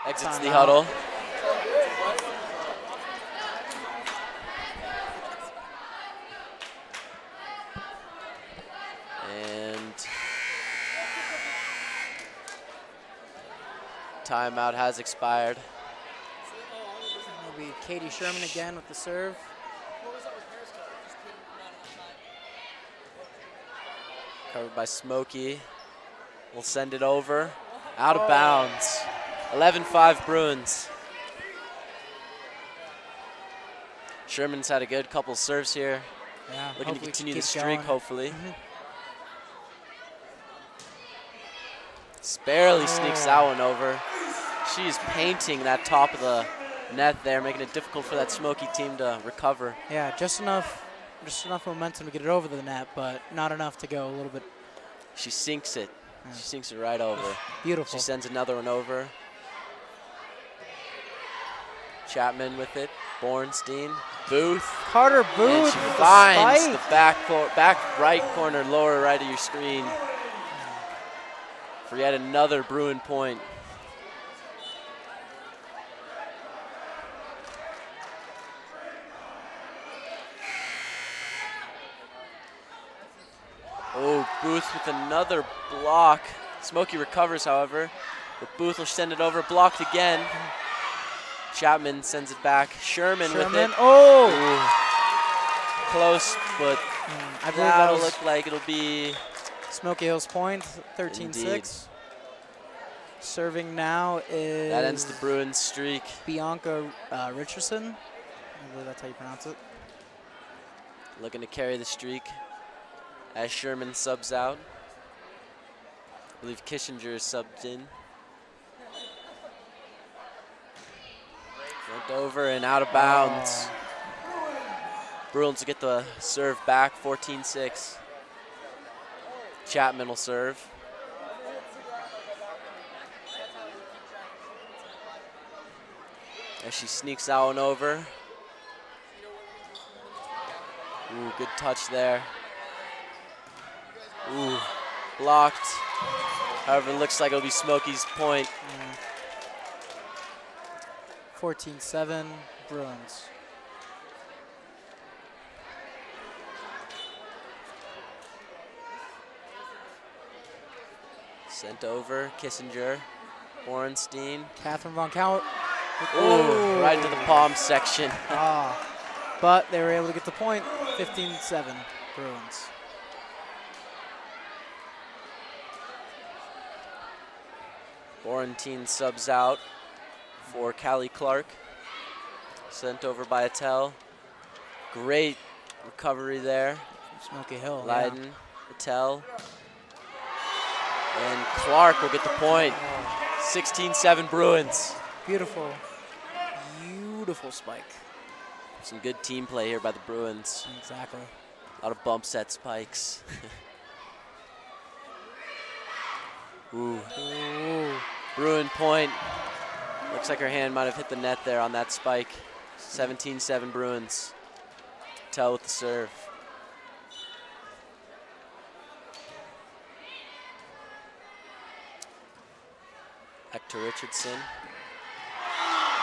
Exits the huddle. And timeout has expired. It'll be Katie Sherman again with the serve. Covered by Smoky. We'll send it over. Out of bounds. 11-5 Bruins. Sherman's had a good couple serves here. Yeah, looking to continue the streak, hopefully. Barely sneaks that one over. She's painting that top of the net there, making it difficult for that Smoky team to recover. Yeah, just enough momentum to get it over the net, but not enough to go a little bit. She sinks it. Yeah. She sinks it right over. Beautiful. She sends another one over. Chapman with it. Bornstein. Booth. Carter Booth. And she finds the back right corner, lower right of your screen. For yet another Bruin point. Oh, Booth with another block. Smoky recovers, however. But Booth will send it over, blocked again. Chapman sends it back. Sherman with it. Oh! Ooh. Close, but I believe that'll look like it'll be Smoky Hill's point, 13-6. Serving now is... That ends the Bruins streak. Bianca Richardson. I believe that's how you pronounce it. Looking to carry the streak as Sherman subs out. I believe Kissinger is subbed in. Went over and out of bounds. Bruins will get the serve back, 14-6. Chapman will serve. As she sneaks that one over. Ooh, good touch there. Ooh, blocked. However, it looks like it'll be Smoky's point. 14-7, Bruins. Sent over, Kissinger, Orenstein. Catherine Von Cowell. Ooh, right into the palm section. But they were able to get the point, 15-7, Bruins. Borentine subs out for Callie Clark. Sent over by Attell. Great recovery there. Smoky Hill. Leiden, yeah. Attell. And Clark will get the point. 16-7 Bruins. Beautiful. Beautiful spike. Some good team play here by the Bruins. Exactly. A lot of bump set spikes. Ooh. Ooh. Bruin point. Looks like her hand might have hit the net there on that spike. 17-7 Bruins. Tell with the serve. Back to Richardson.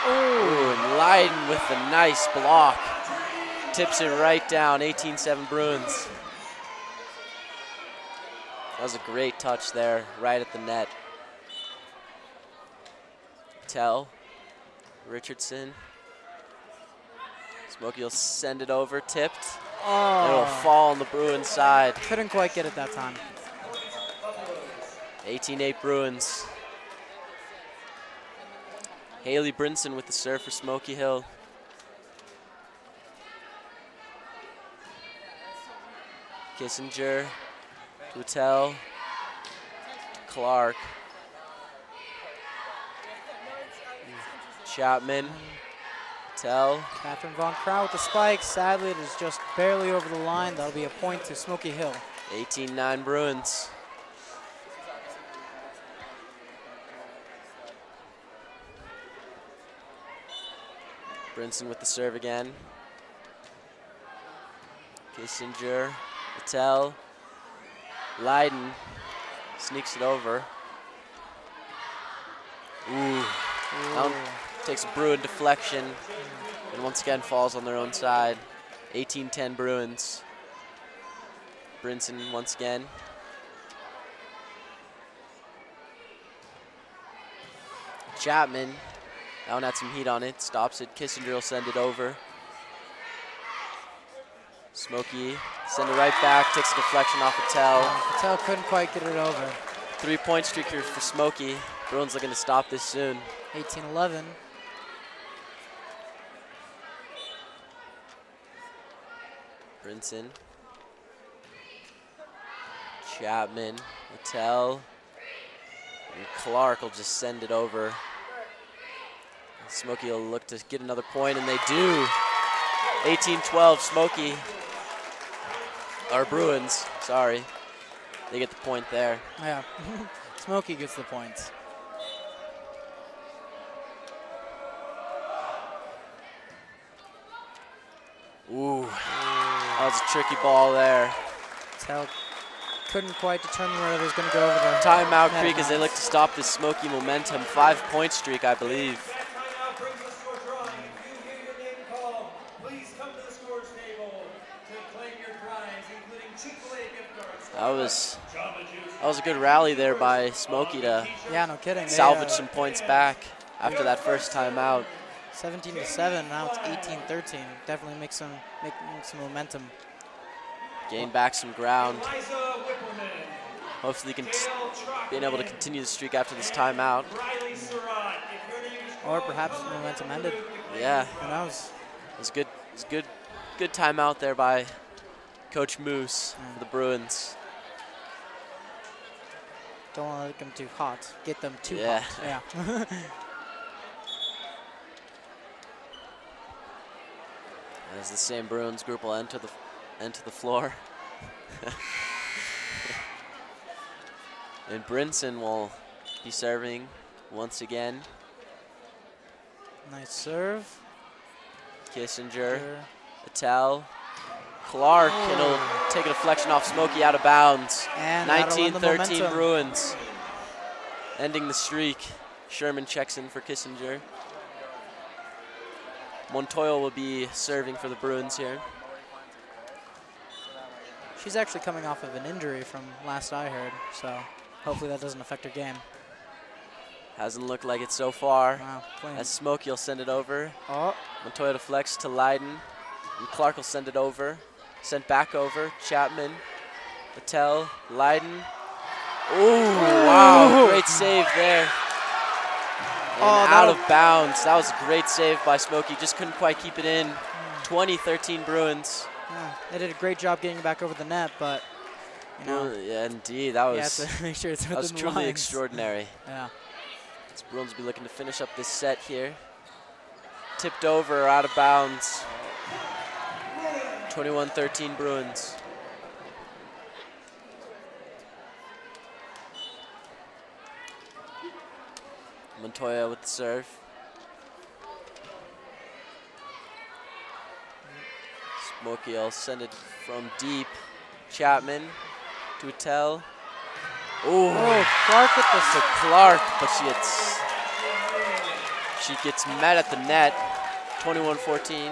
Ooh, and Leiden with the nice block. Tips it right down, 18-7 Bruins. That was a great touch there, right at the net. Tell, Richardson. Smoky will send it over, tipped. Oh. It'll fall on the Bruins side. Couldn't quite get it that time. 18-8 Bruins. Haley Brinson with the serve for Smoky Hill. Kissinger, Patel, Clark, Chapman, Patel. Catherine Von Crow with the spike. Sadly, it is just barely over the line. That'll be a point to Smoky Hill. 18-9 Bruins. Brinson with the serve again. Kissinger, Patel, Leiden sneaks it over. Ooh, Down takes a Bruin deflection, and once again falls on their own side. 18-10 Bruins. Brinson once again. Chapman, that one had some heat on it, stops it. Kissinger will send it over. Smoky, send it right back, takes a deflection off Patel. Patel couldn't quite get it over. 3-point streak here for Smoky. Bruins looking to stop this soon. 18-11. Brinson. Chapman, Patel. And Clark will just send it over. Smoky will look to get another point, and they do. 18-12, Smoky. Or Bruins, sorry. They get the point there. Yeah, Smoky gets the points. Ooh, that was a tricky ball there. Patel couldn't quite determine whether it was going to go over the Timeout Creek as they look to stop this Smoky momentum. 5-point streak, I believe. That was a good rally there by Smoky to salvage some points back after that first timeout. 17-7, now it's 18-13. Definitely make some momentum. Gain back some ground. Hopefully being able to continue the streak after this timeout. Or perhaps the momentum ended. Yeah. Who knows? It was good. It was good timeout there by Coach Moose for the Bruins. Don't want to make them too hot. Get them too hot. Yeah. As the same Bruins group will enter the floor. And Brinson will be serving once again. Nice serve. Kissinger, Patel, Clark, and he'll take a deflection off Smoky out of bounds. 19-13 Bruins, ending the streak. Sherman checks in for Kissinger. Montoya will be serving for the Bruins here. She's actually coming off of an injury from last I heard, so hopefully that doesn't affect her game. Hasn't looked like it so far. Wow, as Smoky will send it over. Oh. Montoya deflects to Leiden. And Clark will send it over. Sent back over. Chapman, Patel, Leiden. Ooh, wow, great save there. And out of bounds. That was a great save by Smoky. Just couldn't quite keep it in. 20-13 Bruins. Yeah, they did a great job getting back over the net, but you know. Yeah, indeed, that was. You have to make sure it's within the truly lines. Extraordinary. Yeah. This Bruins will be looking to finish up this set here. Tipped over, out of bounds. 21-13 Bruins. Montoya with the serve. Smoky will send it from deep. Chapman to Patel. Oh, Clark with the to Clark, but she gets met at the net. 21-14.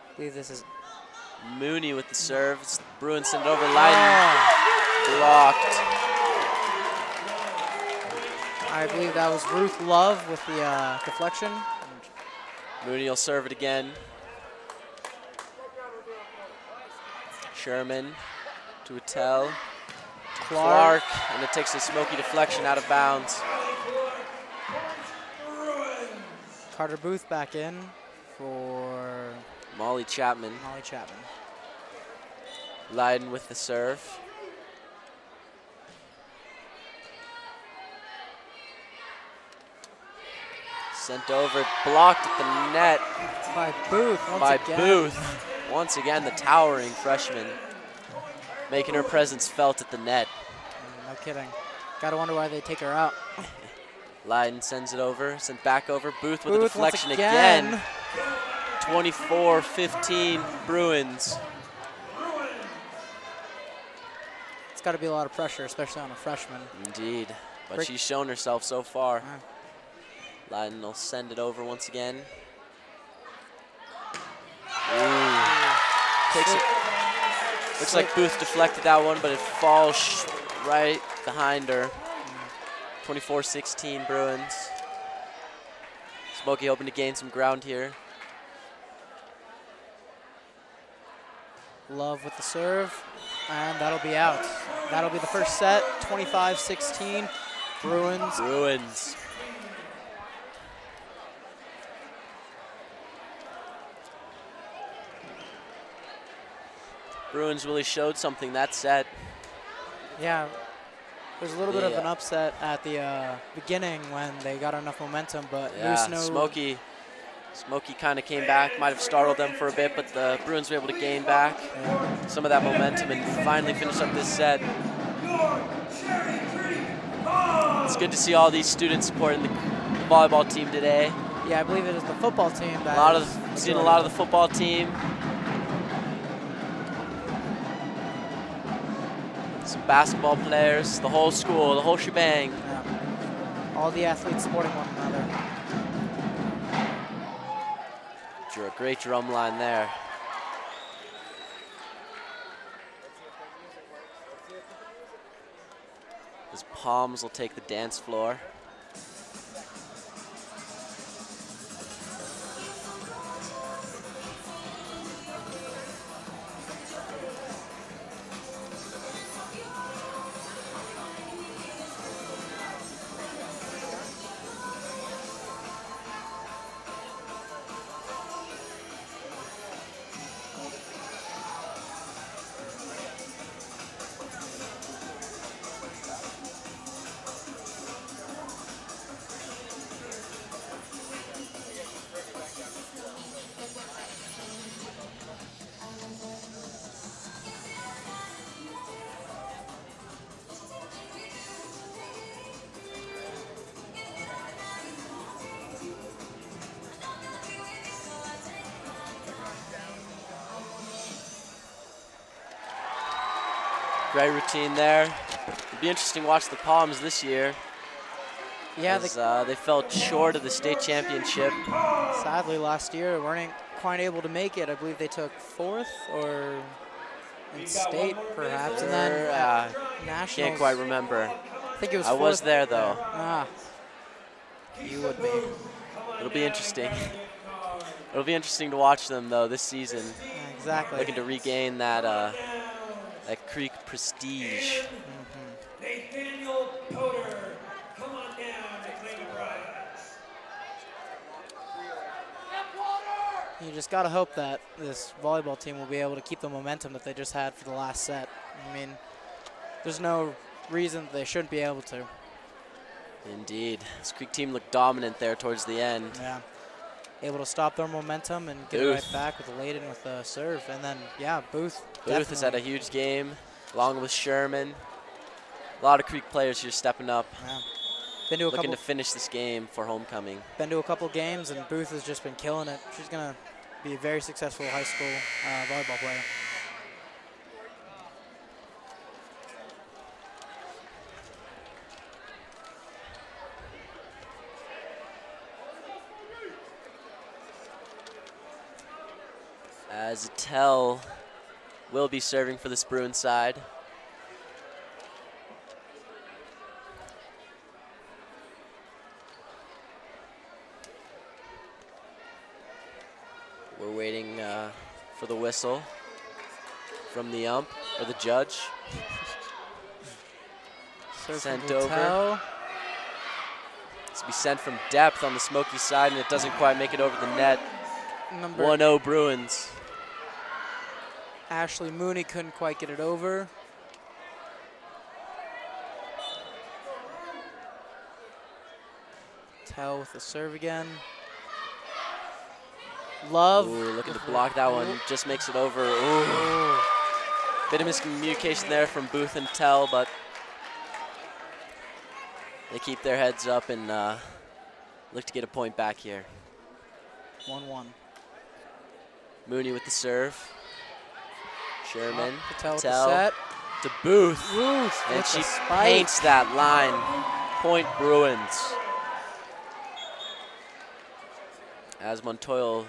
I believe this is Mooney with the serve. Bruins send it over. Leiden blocked. I believe that was Ruth Love with the deflection. Mooney will serve it again. Sherman to Patel. Clark, and it takes a Smoky deflection out of bounds. Carter Booth back in for Molly Chapman. Leiden with the serve. Sent over, blocked at the net. By Booth. Once again, the towering freshman making her presence felt at the net. No kidding. Gotta wonder why they take her out. Leiden sends it over, sent back over. Booth with a deflection again. 24-15 Bruins. got to be a lot of pressure, especially on a freshman. Indeed. But Great. she's shown herself so far. Yeah. Leiden will send it over once again. Ooh. Takes it. Looks like Booth deflected that one, but it falls right behind her. 24-16 Bruins. Smoky hoping to gain some ground here. Love with the serve, and that'll be out. That'll be the first set, 25-16, Bruins. Bruins. Bruins really showed something that set. Yeah, there's a little bit of an upset at the beginning when they got enough momentum, but yeah, Smoky kind of came back, might have startled them for a bit, but the Bruins were able to gain back some of that momentum and finally finish up this set. It's good to see all these students supporting the volleyball team today. Yeah, I believe it is the football team. Seen a lot of the football team. Some basketball players, the whole school, the whole shebang. Yeah. All the athletes supporting one another. Drew a great drum line there. His palms will take the dance floor. Great routine there. It'll be interesting to watch the Palms this year. Yeah, they fell short of the state championship. Sadly, last year weren't quite able to make it. I believe they took 4th or in state, perhaps, and then nationals. Can't quite remember. I think it was. I was there though. You would be. It'll be interesting. It'll be interesting to watch them though this season. Yeah, exactly. Looking to regain that that Creek prestige. Nathaniel Coder, come on down to claim a prize. You just got to hope that this volleyball team will be able to keep the momentum that they just had for the last set. I mean, there's no reason they shouldn't be able to. Indeed. This Creek team looked dominant there towards the end. Yeah. Able to stop their momentum and get it right back with Layden with the serve. And then, yeah, Booth. Booth has had a huge game, along with Sherman. A lot of Creek players here stepping up. Yeah. Been to a looking to finish this game for homecoming. Been to a couple games, and Booth has just been killing it. She's going to be a very successful high school volleyball player. As Tell will be serving for this Bruin side. We're waiting for the whistle from the ump or the judge. Sent over. It's to be sent from depth on the Smoky side, and it doesn't quite make it over the net. 1-0 Bruins. Ashley Mooney couldn't quite get it over. Tell with the serve again. Love. Ooh, looking to block that one. Just makes it over. Ooh. Bit of miscommunication there from Booth and Tell, but they keep their heads up and look to get a point back here. 1-1. Mooney with the serve. Sherman. Patel with the set. to Booth. Booth And with she the spike. paints that line. Point Bruins. As Montoya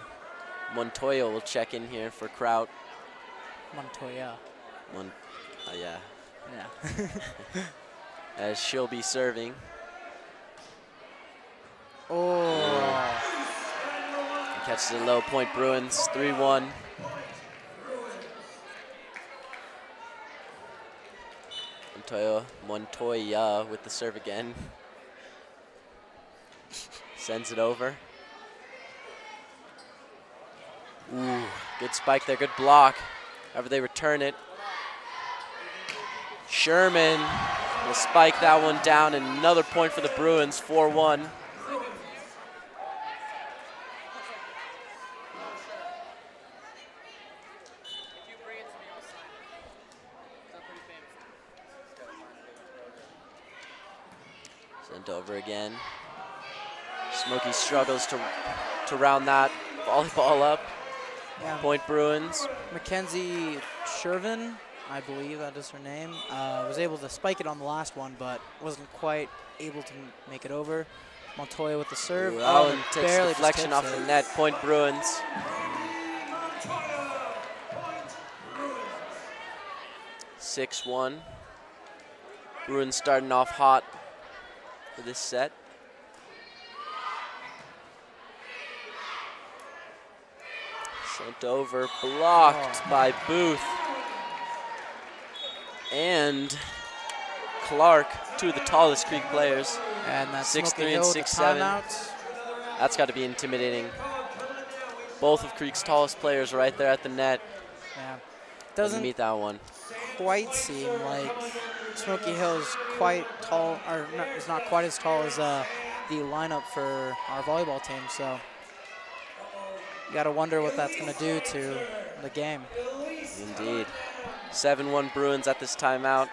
will check in here for Kraut. Montoya. Yeah. Yeah. As she'll be serving. Oh. Catches it low. Point Bruins. 3-1. Montoya with the serve again. Sends it over. Ooh, good spike there, good block. However, they return it. Sherman will spike that one down, and another point for the Bruins, 4-1. Sent over again. Smoky struggles to round that volleyball up. Yeah. Point Bruins. Mackenzie Shervin, I believe that is her name, was able to spike it on the last one, but wasn't quite able to make it over. Montoya with the serve. Ooh, that one takes barely deflection off the net. Point Bruins. 6-1. Bruins starting off hot for this set. Sent over, blocked by Booth. And Clark, two of the tallest Creek players. And that's 6'3" and 6'7". That's got to be intimidating. Both of Creek's tallest players right there at the net. Yeah. Doesn't meet that one. Quite seem like Smoky Hill is quite tall, or not, is not quite as tall as the lineup for our volleyball team. So you got to wonder what that's going to do to the game. Indeed. 7-1 Bruins at this timeout.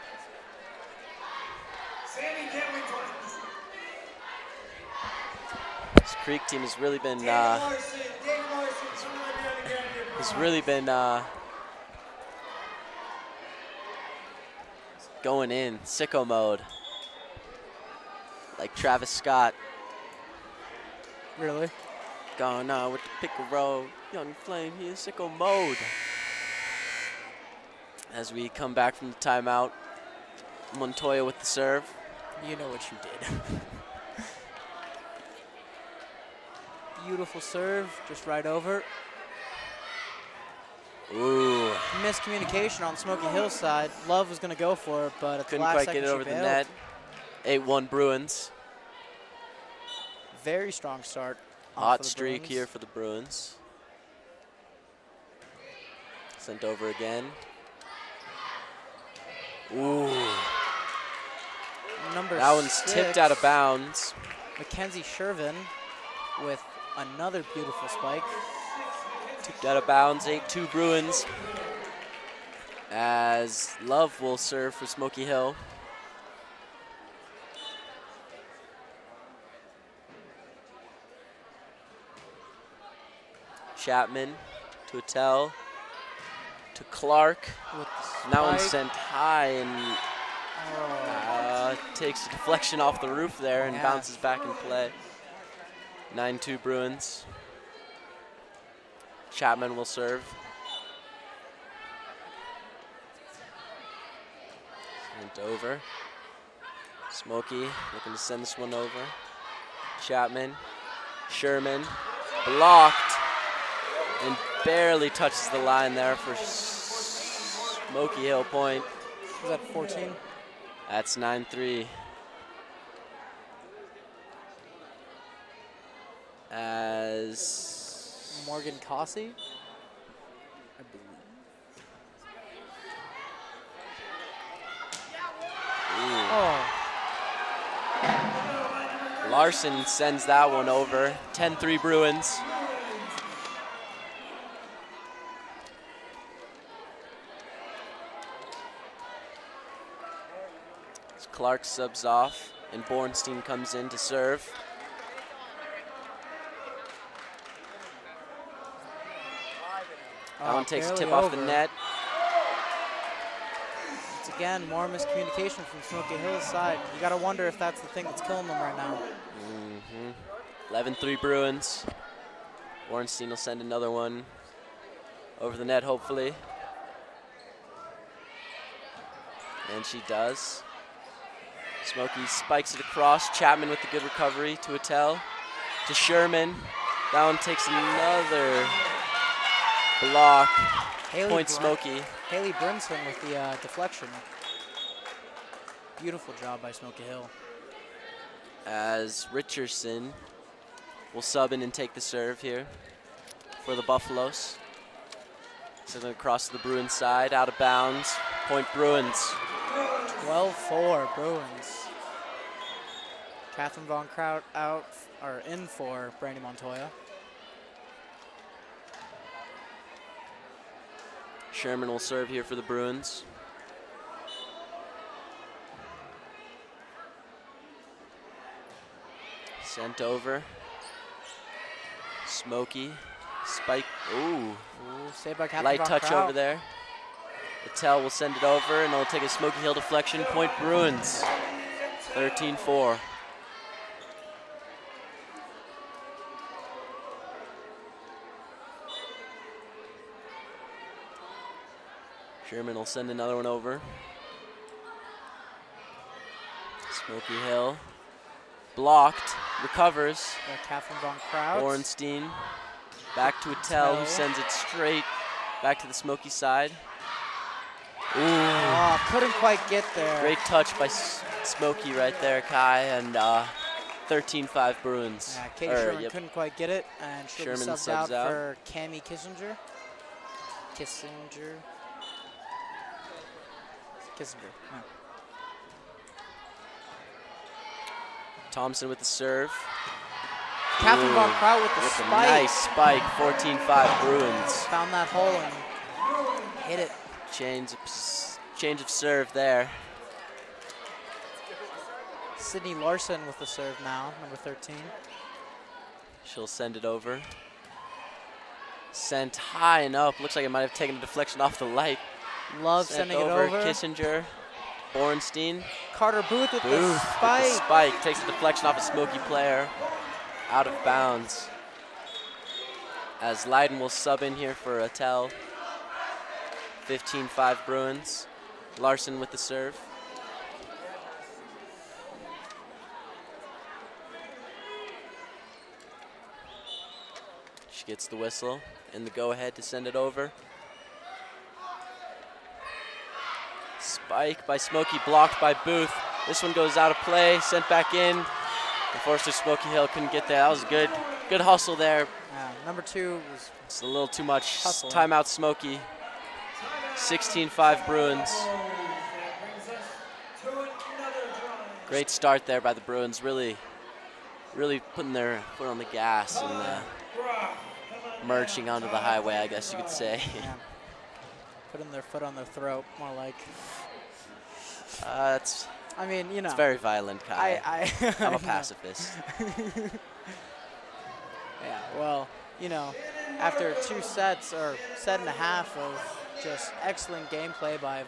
This Creek team has really been going in sicko mode, like Travis Scott. Really? Going on with the pick and roll. Young Flame, he is sicko mode. As we come back from the timeout, Montoya with the serve. You know what you did. Beautiful serve, just right over. Ooh. Miscommunication on Smoky Hill's side. Love was going to go for it, but at the Couldn't last quite second get it over she the bailed. net. 8-1 Bruins. Very strong start. Hot streak here for the Bruins. Sent over again. Ooh. That one's 6, tipped out of bounds. Mackenzie Shervin with another beautiful spike. Tipped out of bounds, 8-2 Bruins. As Love will serve for Smoky Hill. Chapman to Attell to Clark. And that one sent high and takes a deflection off the roof there and bounces back in play. 9-2 Bruins. Chapman will serve. Sent over. Smoky looking to send this one over. Chapman. Sherman. Blocked. And barely touches the line there for Smoky Hill point. Was that 14? That's 9-3. As Morgan Cossey, I believe. Oh. Larson sends that one over. 10-3 Bruins. As Clark subs off and Bornstein comes in to serve. That one takes a tip off the net. Once again, more miscommunication from Smoky Hill's side. You got to wonder if that's the thing that's killing them right now. 11-3 Bruins. Ornstein will send another one over the net, hopefully. And she does. Smoky spikes it across. Chapman with the good recovery to Attell. To Sherman. That one takes another block. Point Smoky. Haley Brinson with the deflection. Beautiful job by Smoky Hill. As Richardson will sub in and take the serve here for the Buffaloes. Sending across to the Bruins side, out of bounds. Point Bruins. 12-4 Bruins. Catherine Von Kraut out, or in for Brandy Montoya. Sherman will serve here for the Bruins. Sent over. Smoky. Spike. Ooh. Saved by Catherine Light Von touch Kraut. over there. Attell will send it over, and it'll take a Smoky Hill deflection. Point Bruins. 13-4. Sherman will send another one over. Smoky Hill. Blocked. Recovers. Catherine Von Kraut. Ornstein. Back to Attell, who sends it straight back to the Smoky side. Ooh. Oh, couldn't quite get there. Great touch by Smoky right there, Kai, and 13-5 Bruins. Yeah, Katie Sherman couldn't quite get it, and she'll be subbed out for Cammie Kissinger. Kissinger. Yeah. Thompson with the serve. Catherine Von Kraut with the spike. Nice spike, 14-5 Bruins. Found that hole and hit it. Change of serve there. Sydney Larson with the serve now, number 13. She'll send it over. Sent high and up. Looks like it might have taken a deflection off the light. Love sending it over. Kissinger. Ornstein. Carter Booth with the spike. With the spike. Takes a deflection off a Smoky player. Out of bounds. As Leiden will sub in here for Attell. 15-5 Bruins. Larson with the serve. She gets the whistle and the go-ahead to send it over. Spike by Smoky, blocked by Booth. This one goes out of play, sent back in. Unfortunately, Smoky Hill couldn't get there. That was good hustle there. Yeah, number 2 was it's a little too much. Hustle. Timeout Smoky. 16-5 Bruins. Great start there by the Bruins. Really putting their foot on the gas and merging onto the highway, I guess you could say. Yeah. Putting their foot on their throat, more like. I mean, you know. It's very violent, Kai. I'm a I pacifist. Yeah, well, you know, after 2 sets or set and a half of just excellent gameplay by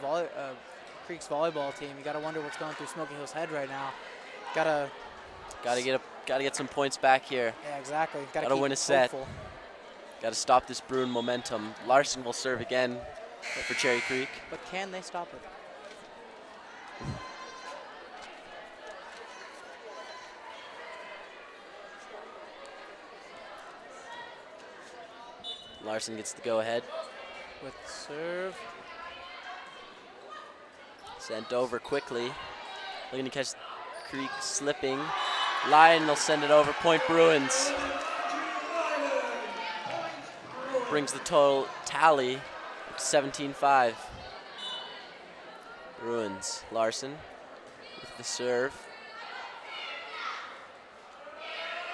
Creek's volleyball team, you got to wonder what's going through Smoky Hill's head right now. Gotta get some points back here. Yeah, exactly. Gotta win a set. Got to stop this Bruin momentum. Larson will serve again for Cherry Creek. But can they stop it? Larson gets the go-ahead. With serve. Sent over quickly. Looking to catch Creek slipping. Lyon will send it over. Point Bruins. Brings the total tally to 17-5. Bruins. Larson with the serve.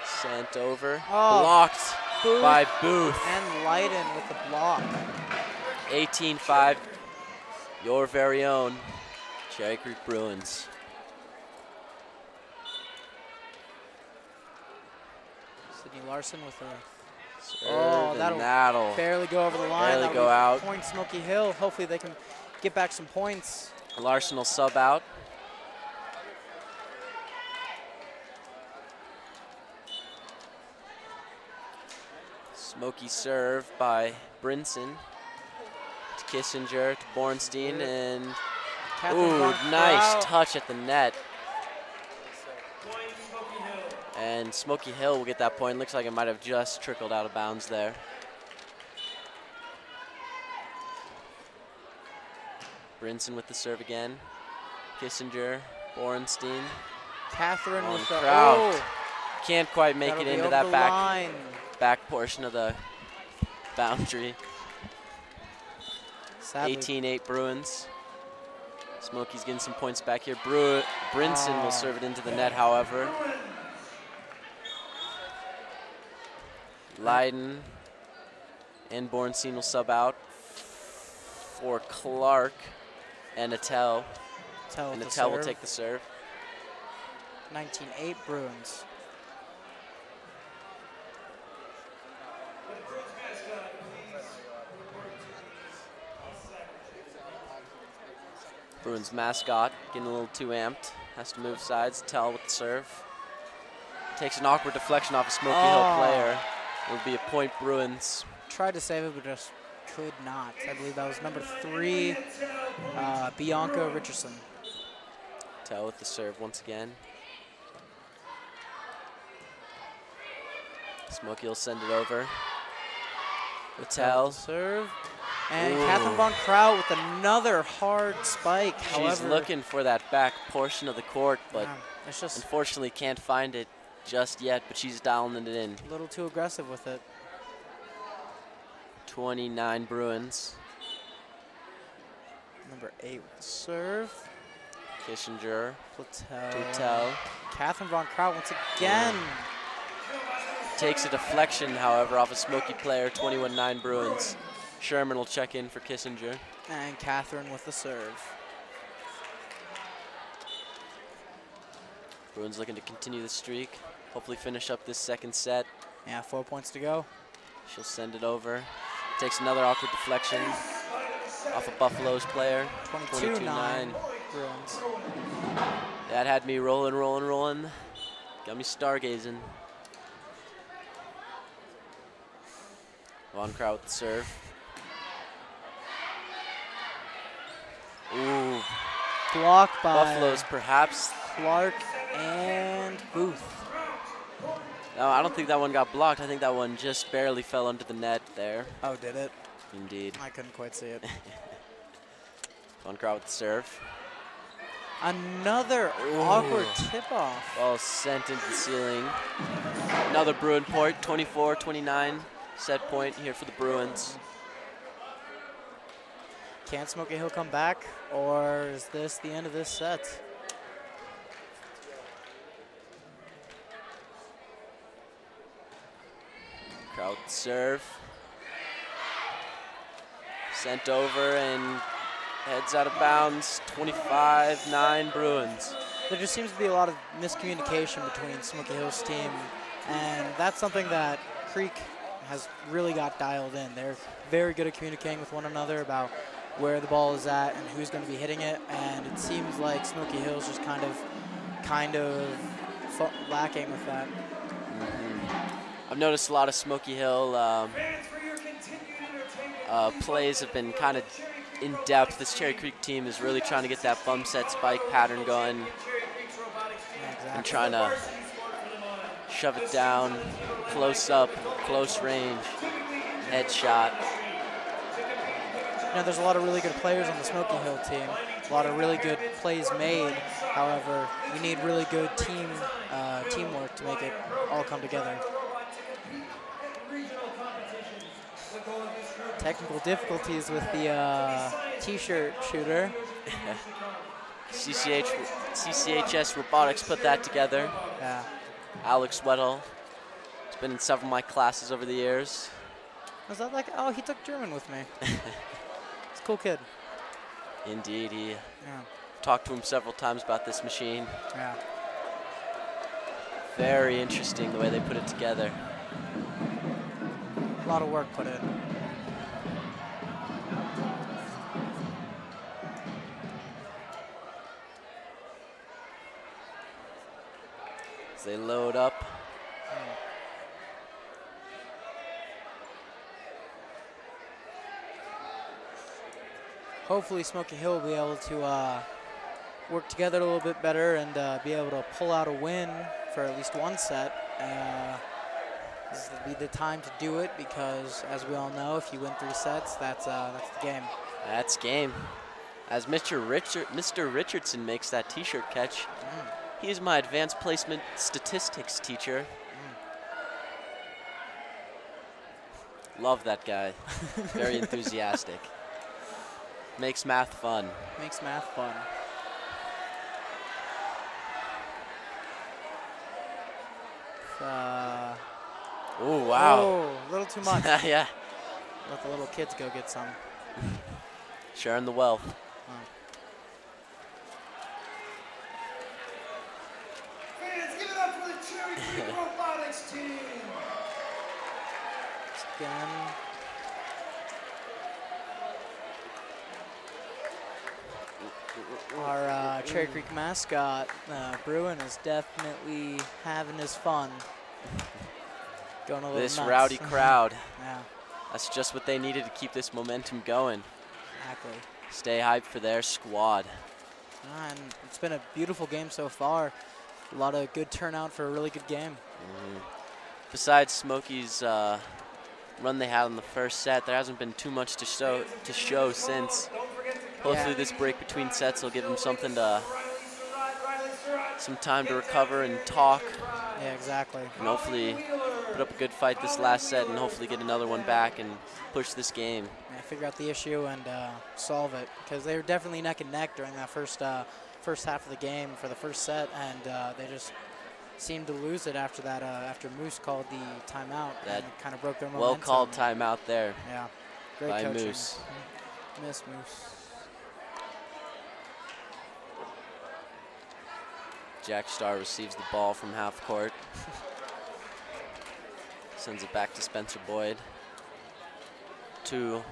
Sent over. Blocked by Booth. And Leiden with the block. 18-5. Your very own Cherry Creek Bruins. Sydney Larson with a serve, that'll barely go over the line. Barely go out. Point Smoky Hill. Hopefully they can get back some points. Larson will sub out. Smoky serve by Brinson to Kissinger to Bornstein, and nice touch at the net. And Smoky Hill will get that point. Looks like it might have just trickled out of bounds there. Brinson with the serve again. Kissinger, Bornstein. Catherine with the crowd. Can't quite make it into that line. back portion of the boundary. 18-8 Bruins. Smoky's getting some points back here. Brinson will serve it into the net, however. Leiden and Bornstein will sub out for Clark and Attell. And Attell will take the serve. 19-8 Bruins. Bruins mascot getting a little too amped. Has to move sides. Attell with the serve. Takes an awkward deflection off a Smoky Hill player. It will be a point Bruins. Tried to save it, but just could not. I believe that was number 3, Bianca Richardson. Attell with the serve once again. Smoky will send it over. Attell. Serve. And Catherine Von Kraut with another hard spike. She's looking for that back portion of the court, but it's just unfortunately can't find it just yet, but she's dialing it in. A little too aggressive with it. 29 Bruins. Number 8 with the serve. Kissinger. Platel. Catherine Von Kraut once again. Takes a deflection, however, off a Smoky player. 21-9 Bruins. Sherman will check in for Kissinger. And Catherine with the serve. Bruins looking to continue the streak. Hopefully finish up this second set. Yeah, 4 points to go. She'll send it over. Takes another awkward deflection off of Buffalo's player. 22-9 Bruins. That had me rolling. Got me stargazing. Von Kraut with the serve. Ooh. Blocked by Buffalo's perhaps. Clark and Booth. No, I don't think that one got blocked. I think that one just barely fell under the net there. Oh, did it? Indeed. I couldn't quite see it. Von Kraut with the serve. Another awkward tip-off. Ball sent into the ceiling. Another Bruin point, 24-29. Set point here for the Bruins. Can Smoky Hill come back, or is this the end of this set? Kraut serve. Sent over and heads out of bounds. 25-9 Bruins. There just seems to be a lot of miscommunication between Smoky Hill's team, and that's something that Creek has really got dialed in. They're very good at communicating with one another about where the ball is at and who's going to be hitting it, and it seems like Smoky Hill's just kind of lacking with that. I've noticed a lot of Smoky Hill plays have been kind of in depth. This Cherry Creek team is really trying to get that bump set spike pattern going and trying to shove it down, close up, close range, headshot. You know, there's a lot of really good players on the Smoky Hill team, a lot of really good plays made. However, we need really good teamwork to make it all come together. Technical difficulties with the t-shirt shooter. CCHS Robotics put that together. Yeah. Alex Weddle. He's been in several of my classes over the years. Was that like, oh, he took German with me. He's a cool kid. Indeed, talked to him several times about this machine. Yeah. Very interesting the way they put it together. A lot of work put in. as they load up. Hopefully Smoky Hill will be able to work together a little bit better and be able to pull out a win for at least one set. This will be the time to do it because, as we all know, if you win 3 sets, that's the game. That's game. As Mr. Richardson makes that T-shirt catch, he is my advanced placement statistics teacher. Love that guy. Very enthusiastic. Makes math fun. Makes math fun. Oh, wow. Oh, a little too much. Yeah. Let the little kids go get some. Sharing the wealth. Fans, give it up for the Cherry Creek Robotics team. Again. Our Cherry Creek mascot, Bruin, is definitely having his fun. Going a little This nuts. rowdy crowd. Yeah, That's just what they needed to keep this momentum going. exactly. Stay hyped for their squad. And it's been a beautiful game so far. A lot of good turnout for a really good game. Besides Smoky's run they had in the first set, there hasn't been too much to show since. Hopefully this break between sets will give them something some time to recover and talk. Yeah, exactly. And hopefully put up a good fight this last set and hopefully get another one back and push this game. Yeah, figure out the issue and solve it, because they were definitely neck and neck during that first half of the game for the first set, and they just seemed to lose it after that. After Moose called the timeout, and it kind of broke their momentum. Well called timeout there. Yeah, great by coaching. Moose. Miss Moose. Jack Starr receives the ball from half court. Sends it back to Spencer Boyd. Two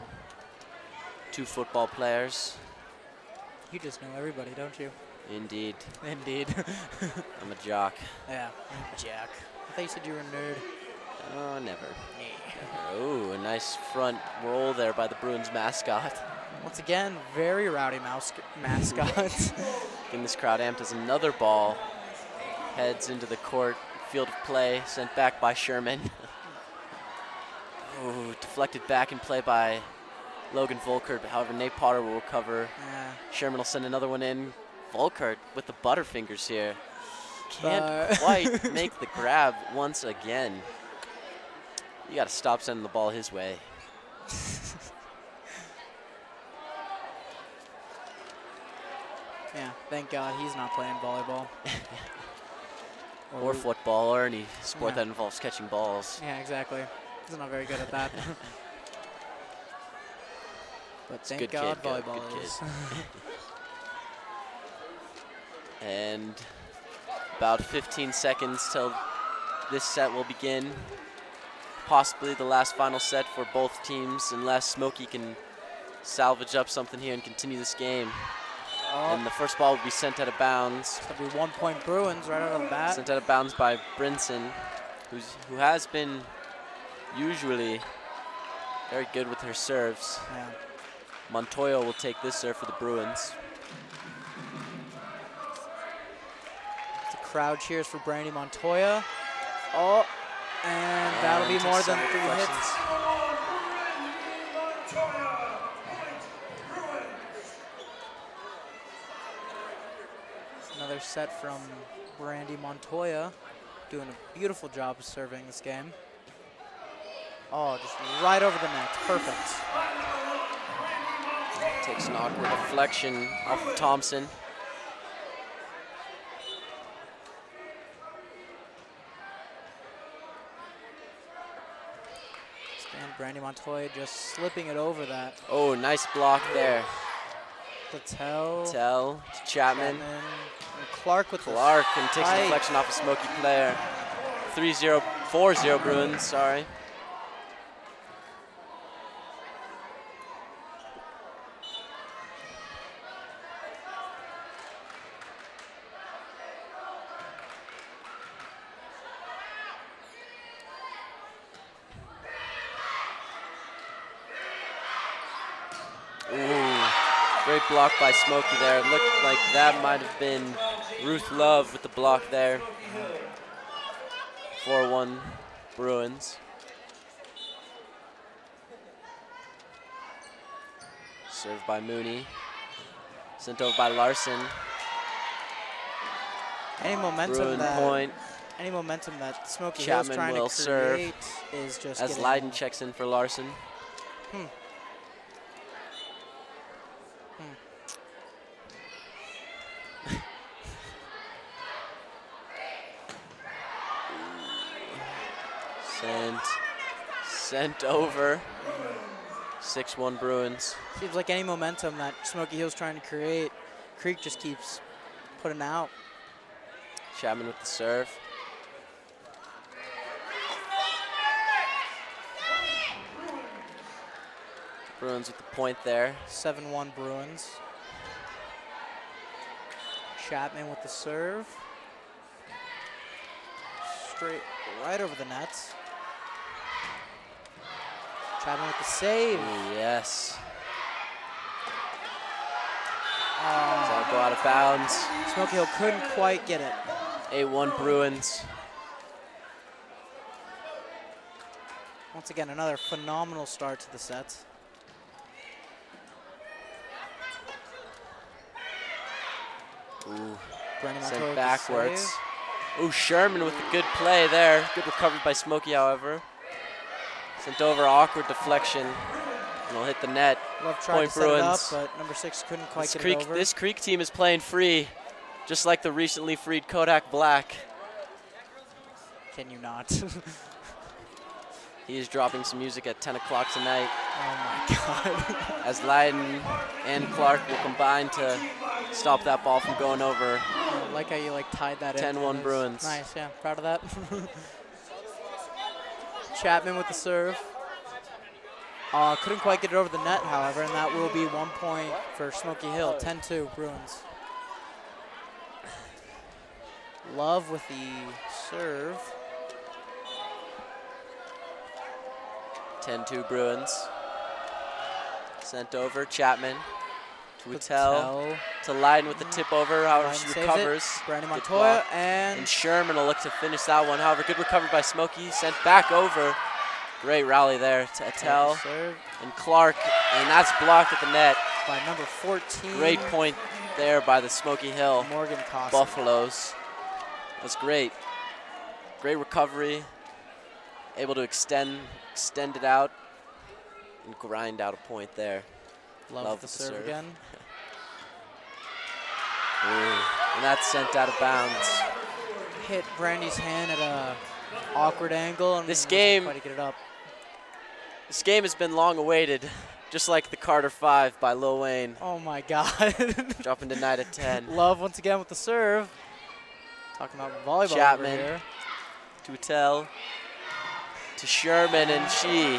football players. You just know everybody, don't you? Indeed. Indeed. I'm a jock. Yeah, Jack. I thought you said you were a nerd. Oh, never. Oh, a nice front roll there by the Bruins mascot. Once again, very rowdy mascot. Getting this crowd amped as another ball heads into the court. Field of play sent back by Sherman. Oh, deflected back in play by Logan Volkert. However, Nate Potter will recover. Yeah. Sherman will send another one in. Volkert with the butterfingers here. Can't quite make the grab once again. You got to stop sending the ball his way. Yeah, thank God he's not playing volleyball. Or football, or any sport that involves catching balls. Yeah, exactly. He's not very good at that. But thank good God kid, good volleyball is. And about 15 seconds till this set will begin. Possibly the last final set for both teams, unless Smoky can salvage up something here and continue this game. Oh. And the first ball will be sent out of bounds. It'll be 1 point Bruins right out of the bat. Sent out of bounds by Brinson, who has been usually very good with her serves. Yeah. Montoya will take this serve for the Bruins. The crowd cheers for Brandy Montoya. Oh, and that'll be more than 3 hits. Another set from Brandy Montoya, doing a beautiful job of serving this game. Oh, just right over the net, perfect. Takes an awkward deflection off of Thompson. And Brandy Montoya just slipping it over that. Oh, nice block there. Patel. Tell to Chapman. And Clark with Clark and takes a spike. deflection off a Smoky player. 3-0, 4-0 Bruins, sorry. Great block by Smoky there. It looked like that might have been Ruth Love with the block there. 4-1 Bruins. Served by Mooney. Sent over by Larson. Any momentum Bruin point. Any momentum that Smoky Hill's Chapman trying will to serve create is just as getting Leiden checks in for Larson. Sent over. 6-1 Bruins. Seems like any momentum that Smoky Hill's trying to create, Creek just keeps putting out. Chapman with the serve. Bruins with the point there. 7-1 Bruins. Chapman with the serve. Straight right over the nets. Chapman with the save. Ooh, yes. That'll go out of bounds. Smoky Hill couldn't quite get it. 8-1 Bruins. Once again, another phenomenal start to the set. Ooh, Brandon Montoya sent with the backwards. save. Ooh, Sherman with a good play there. Good recovery by Smoky, however. Sent over, awkward deflection, and will hit the net. Love tried Point to set it up, Bruins. but number 6 couldn't quite get Creek, it over. this Creek team is playing free, just like the recently freed Kodak Black. Can you not? He is dropping some music at 10 o'clock tonight. Oh my God. As Leiden and Clark will combine to stop that ball from going over. I like how you tied that in. 10-1 That was Bruins. Nice, yeah, proud of that. Chapman with the serve. Couldn't quite get it over the net, however, and that will be 1 point for Smoky Hill. 10-2 Bruins. Love with the serve. 10-2 Bruins. Sent over, Chapman to Attell, to Leiden with the tip over, however Leiden she saves recovers. it. Brandon Good Montoya block. and And Sherman will look to finish that one. However, good recovery by Smoky, sent back over. Great rally there to Attell serve and Clark, and that's blocked at the net. by number 14. Great point there by the Smoky Hill Morgan Costa. Buffaloes. That's great. Great recovery. Able to extend it out and grind out a point there. Love the serve again. Ooh, and that's sent out of bounds. Hit Brandy's hand at a awkward angle and This wasn't game- quite to get it up. This game has been long awaited, just like the Carter 5 by Lil Wayne. Oh my God. Dropping tonight at 10. Love once again with the serve. Talking about volleyball Chapman. over here. To Attell, to Sherman, and she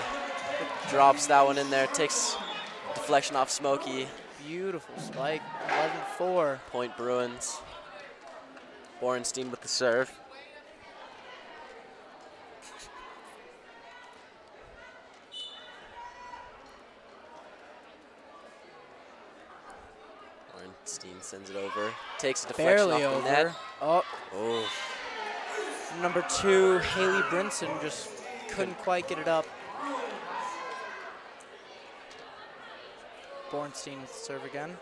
drops that one in there. Takes deflection off Smoky. Beautiful spike. 11-4. Point Bruins. Borenstein with the serve. Borenstein sends it over. Takes a deflection Barely off over. the net. Oh, Oh, number 2, Haley Brinson just couldn't quite get it up. Bornstein with the serve again.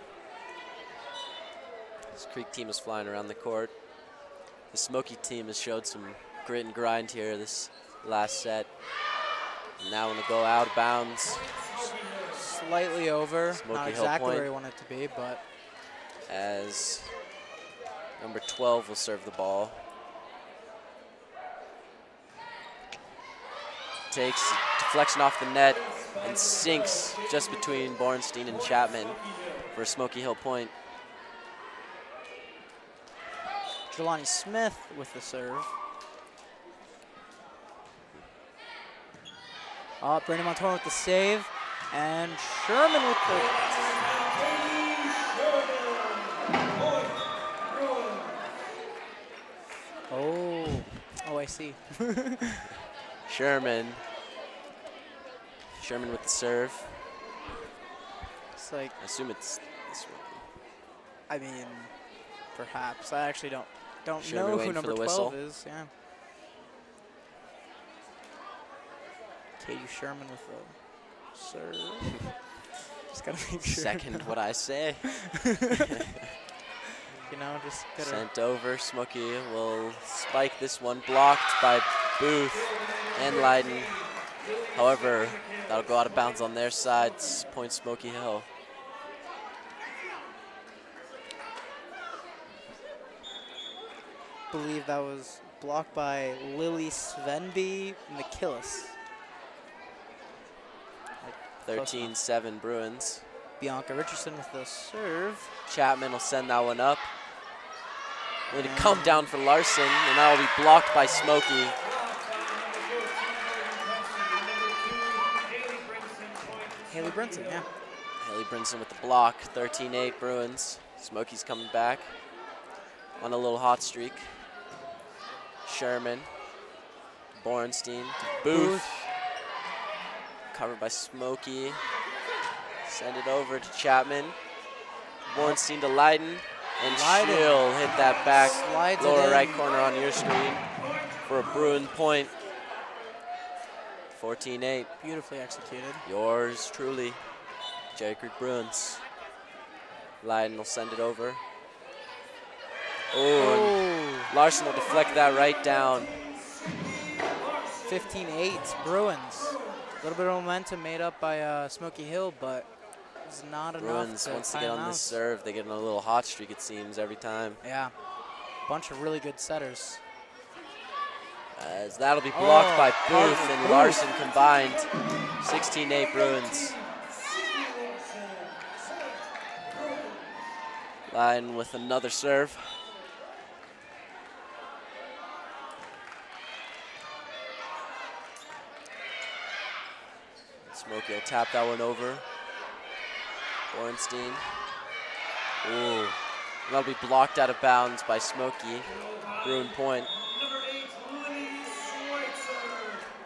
this Creek team is flying around the court. The Smoky team has showed some grit and grind here this last set. And now when they go out of bounds, Slightly over. Smoky Not Hill exactly point. where he wanted it to be, but as number 12 will serve the ball. Takes deflection off the net and sinks just between Borenstein and Chapman for a Smoky Hill point. Jelani Smith with the serve. Oh, Brandon Montoya with the save. And Sherman with the... Oh, I see. Sherman with the serve. It's like, I assume it's this one. I mean, perhaps. I actually don't Sherman know who waiting for number the 12 whistle. is. Yeah. Katie Sherman with the serve. Just gotta make sure. Second what I say. You know, just gotta. Sent over. Smoky will spike this one. Blocked by Booth and Leiden. However, that'll go out of bounds on their side. Point Smoky Hill. Believe that was blocked by Lily Svenby McKillis. 13-7 Bruins. Bianca Richardson with the serve. Chapman will send that one up. Going to come down for Larson, and that will be blocked by Smoky. Haley Brinson, yeah. Haley Brinson with the block. 13-8 Bruins. Smoky's coming back on a little hot streak. Sherman. Borenstein to Booth. Covered by Smoky. Send it over to Chapman. Borenstein to Leiden. And she'll hit that back lower right corner on your screen for a Bruin point. 14-8. Beautifully executed. Yours truly, Cherry Creek Bruins. Leiden will send it over. Oh, Larson will deflect that right down. 15-8 Bruins. A little bit of momentum made up by Smoky Hill, but it's not enough. Bruins, once they get on this serve, they get on a little hot streak, it seems, every time. Yeah, bunch of really good setters. As that'll be blocked by Booth and Larson combined. 16-8 Bruins. Leiden with another serve. Smoky will tap that one over. Borenstein. Ooh. That'll be blocked out of bounds by Smoky. Bruin point.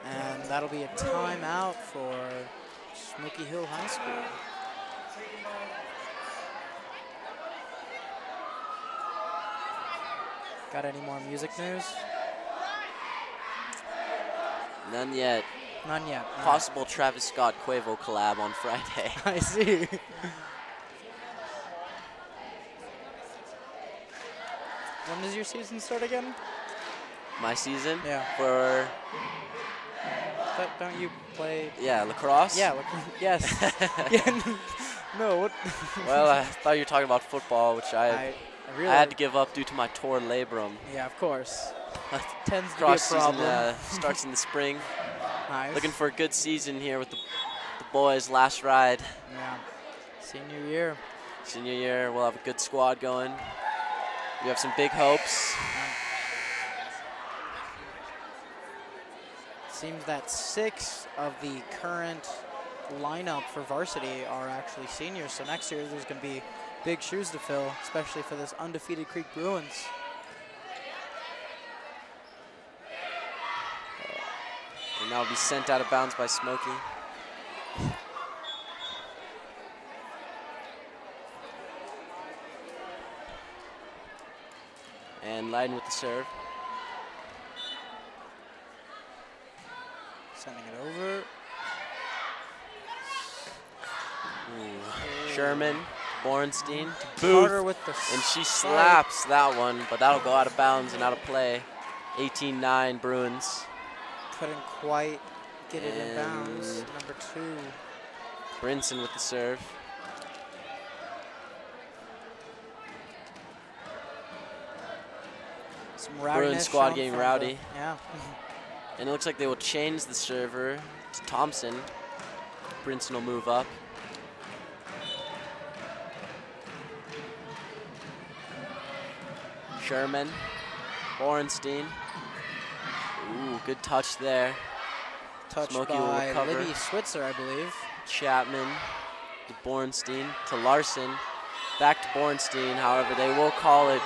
And that'll be a timeout for Smoky Hill High School. Got any more music news? None yet. None yet. Possible Travis Scott Quavo collab on Friday. I see. When does your season start again? My season? Yeah. For Don't you play? yeah, lacrosse? Yeah, yes. Yeah, no, what? Well, I thought you were talking about football, which I really had to give up due to my torn labrum. Yeah, of course. Tends to be a Cross problem. season starts in the spring. Nice. Looking for a good season here with the boys' last ride. Yeah. Senior year. Senior year, we'll have a good squad going. We have some big hopes. Seems that 6 of the current lineup for varsity are actually seniors. So next year there's going to be big shoes to fill, especially for this undefeated Creek Bruins. And that'll be sent out of bounds by Smoky. And Leiden with the serve. Sending it over. Ooh. Sherman, Borenstein, Carter Booth, with the and she slaps that one, but that'll go out of bounds and out of play. 18-9 Bruins. Couldn't quite get it in bounds. Number 2. Brinson with the serve. Some Bruins rowdiness squad shown getting from rowdy. Yeah. And it looks like they will change the server to Thompson. Brinson will move up. Sherman, Borenstein. Ooh, good touch there. Touched Smoky by will cover. Libby Switzer, I believe. Chapman to Borenstein to Larson. Back to Borenstein, however, they will call it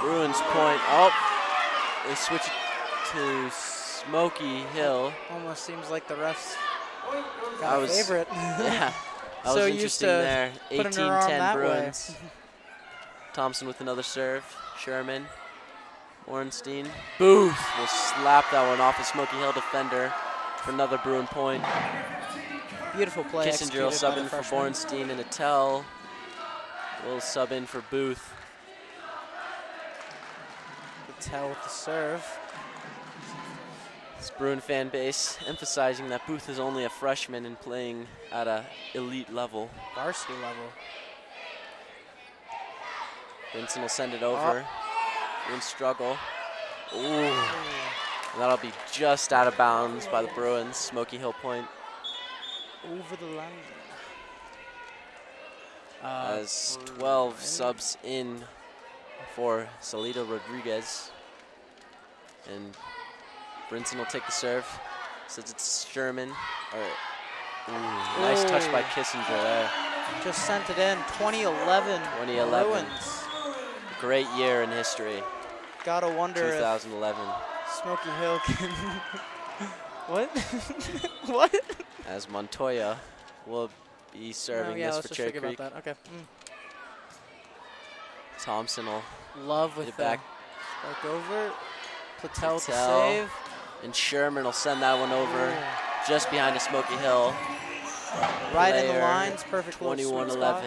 Bruins point. Oh, they switch it to Smoky Hill. Almost seems like the refs That got a was- favorite. Yeah, That was so used interesting to there. putting her on 18-10 that way. Bruins. Thompson with another serve. Sherman. Orenstein. Booth will slap that one off a Smoky Hill defender for another Bruin point. Beautiful play. Kissinger will executed sub by in the for freshman. Bornstein, and Attell will sub in for Booth. Attell with the serve. This Bruin fan base emphasizing that Booth is only a freshman and playing at an elite level. Varsity level. Benson will send it over. Bruins struggle. Ooh. And that'll be just out of bounds by the Bruins. Smoky Hill point. Over the line. As 12 subs in for Salida Rodriguez. And Brinson will take the serve. Says it's Sherman. Nice touch by Kissinger there. Just sent it in. 2011. 2011. Bruins. Great year in history. Gotta wonder 2011. if Smoky Hill can. What? What? As Montoya will be serving this let's for just Cherry forget Creek. about that. Okay. Thompson will Love get with it the back. back over. Platel with the Platel. save. And Sherman will send that one over just behind the Smoky Hill. Right in the Player, lines. Perfect little sweet 21-11. spot.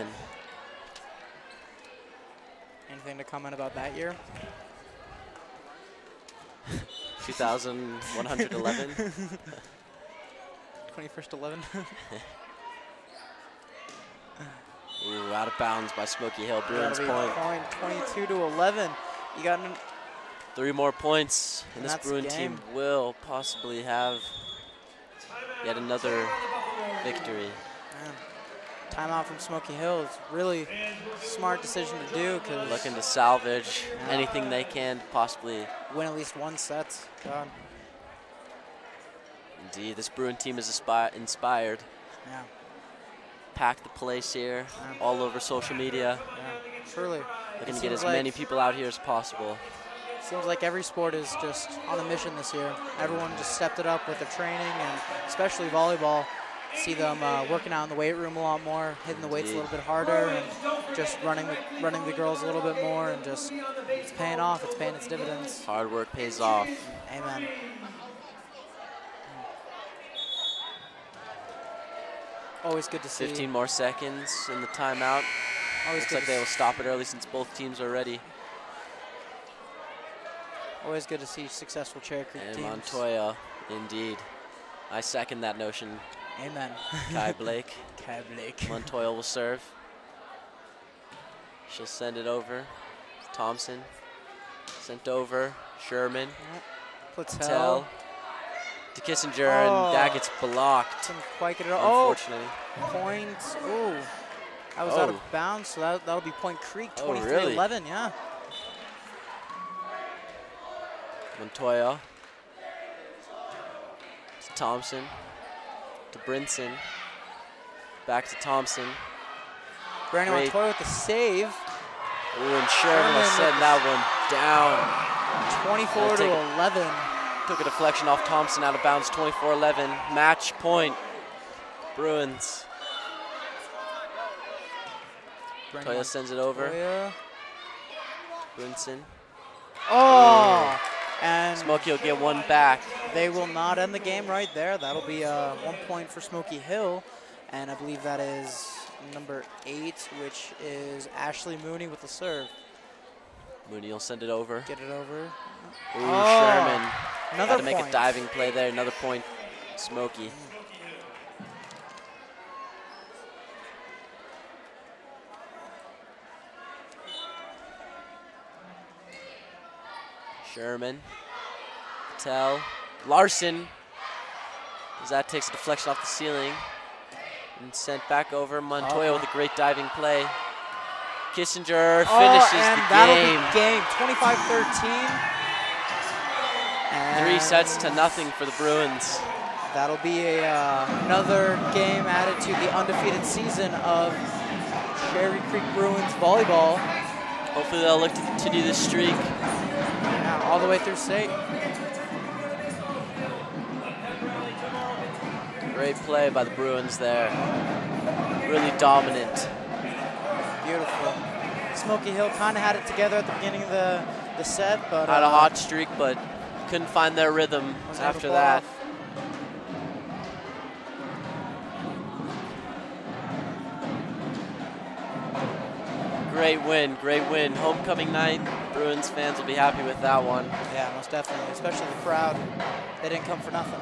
Anything to comment about that year? 2,111. 21st 11. Ooh, out of bounds by Smoky Hill. Bruins That'll be point. 22-11. You got 3 more points, and this that's the Bruin game. team will possibly have yet another victory. Man, timeout from Smoky Hill is really smart decision to do because Looking to salvage anything they can to possibly. win at least one set. God, Indeed, this Bruin team is inspired. yeah, Pack the place here, Yeah. all over social media. yeah, truly. Looking to It get as seems many like- people out here as possible. Seems like every sport is just on a mission this year. Everyone just stepped it up with their training, and especially volleyball. See them working out in the weight room a lot more, hitting the weights a little bit harder, and just running the girls a little bit more, and just it's paying off. It's paying its dividends. Hard work pays off. Amen. Always good to see. 15 more seconds in the timeout. Always Looks good like to they will stop it early since both teams are ready. Always good to see successful Cherry Creek And teams. Montoya, indeed. I second that notion. Amen. Kai Blake. Kai Blake. Montoya will serve. She'll send it over. Thompson. Sent over. Sherman. Platel. Tell. To Kissinger, and that gets blocked. Didn't quite get it. Oh, Unfortunately. point. Ooh. That was out of bounds, so that'll be Point Creek. 23-11, yeah. Montoya. To Thompson. To Brinson. Back to Thompson. Brandon Great. Montoya with the save. Ooh, and Sherman will send that one down. 24-11. Took a deflection off Thompson, out of bounds, 24-11. Match point, Bruins. Montoya sends it over. Montoya. Brinson. Oh! And Smoky will get one back. they will not end the game right there. That'll be 1 point for Smoky Hill. And I believe that is number 8, which is Ashley Mooney with the serve. Mooney will send it over. Get it over. Ooh, Oh, Sherman. another Had to make point. a diving play there. Another point, Smoky. Sherman. Tell. Larson. As that takes a deflection off the ceiling. And sent back over. Montoya with a great diving play. Kissinger finishes and the that'll game. be game 25-13. 3 sets to nothing for the Bruins. That'll be another game added to the undefeated season of Cherry Creek Bruins volleyball. Hopefully they'll look to continue this streak. Yeah, all the way through state. Great play by the Bruins there. really dominant. Beautiful. Smoky Hill kind of had it together at the beginning of the set, but Had a hot streak, but couldn't find their rhythm wasn't able to after pull that. off. Great win, great win. Homecoming night. Bruins fans will be happy with that one. Yeah, most definitely, especially the crowd. They didn't come for nothing.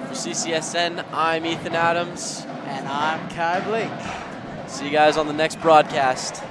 For CCSN, I'm Ethan Adams. And I'm Kai Blake. See you guys on the next broadcast.